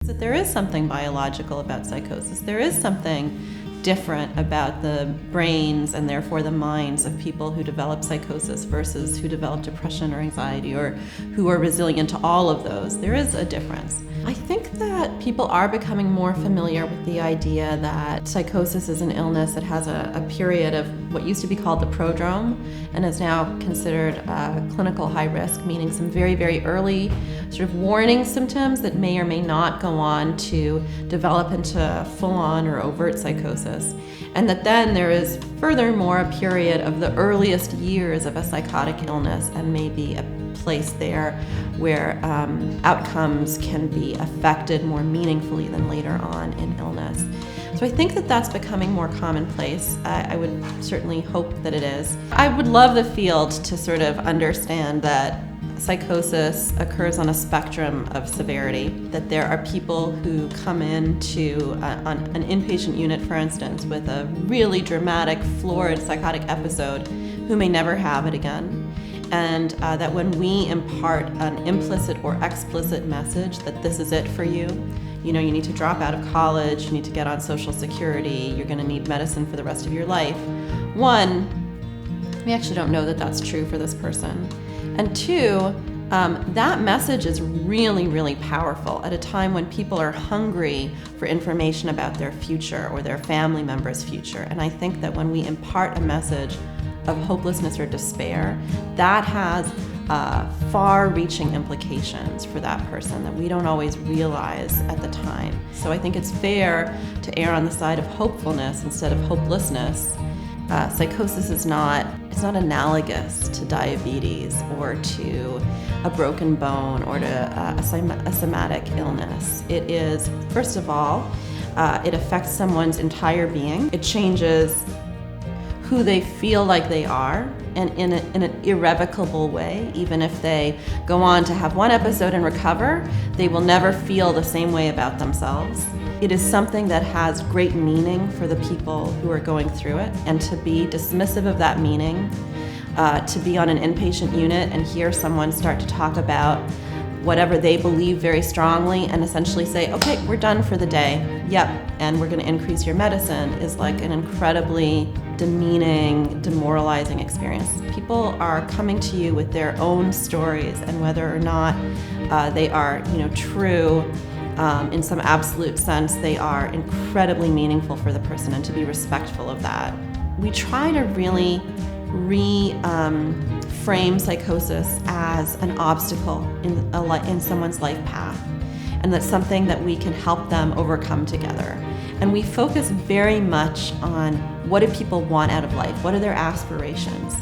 That there is something biological about psychosis. There is something different about the brains and therefore the minds of people who develop psychosis versus who develop depression or anxiety or who are resilient to all of those. There is a difference. I think that people are becoming more familiar with the idea that psychosis is an illness that has a period of what used to be called the prodrome and is now considered clinical high risk, meaning some very, very early sort of warning symptoms that may or may not go on to develop into full-on or overt psychosis. And that then there is furthermore a period of the earliest years of a psychotic illness and maybe a place there where outcomes can be affected more meaningfully than later on in illness. So I think that that's becoming more commonplace. I would certainly hope that it is. I would love the field to sort of understand that psychosis occurs on a spectrum of severity, that there are people who come into an inpatient unit, for instance, with a really dramatic, florid psychotic episode who may never have it again. And that when we impart an implicit or explicit message that this is it for you, you know, you need to drop out of college, you need to get on Social Security, you're going to need medicine for the rest of your life. One, we actually don't know that that's true for this person. And two, that message is really, really powerful at a time when people are hungry for information about their future or their family member's future. And I think that when we impart a message of hopelessness or despair, that has far-reaching implications for that person that we don't always realize at the time. So I think it's fair to err on the side of hopefulness instead of hopelessness. Psychosis is not analogous to diabetes or to a broken bone or to a somatic illness. It is, first of all, it affects someone's entire being. It changes who they feel like they are, and in an irrevocable way. Even if they go on to have one episode and recover, they will never feel the same way about themselves. It is something that has great meaning for the people who are going through it, and to be dismissive of that meaning, to be on an inpatient unit and hear someone start to talk about whatever they believe very strongly and essentially say, okay, we're done for the day, yep, and we're going to increase your medicine, is like an incredibly demeaning, demoralizing experience. People are coming to you with their own stories, and whether or not they are, true in some absolute sense, they are incredibly meaningful for the person, and to be respectful of that. We try to really frame psychosis as an obstacle in someone's life path, and that's something that we can help them overcome together. And we focus very much on what do people want out of life, what are their aspirations.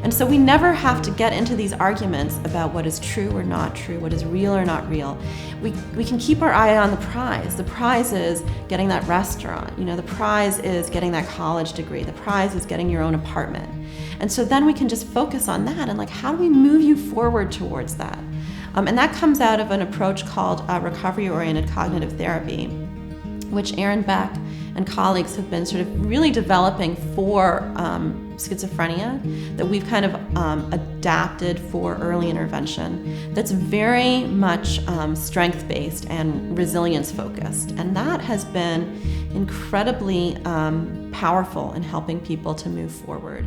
And so we never have to get into these arguments about what is true or not true, what is real or not real. We can keep our eye on the prize. The prize is getting that restaurant. The prize is getting that college degree. The prize is getting your own apartment. And so then we can just focus on that and how do we move you forward towards that? And that comes out of an approach called recovery-oriented cognitive therapy, which Aaron Beck and colleagues have been sort of really developing for schizophrenia, that we've kind of adapted for early intervention, that's very much strength-based and resilience-focused. And that has been incredibly powerful in helping people to move forward.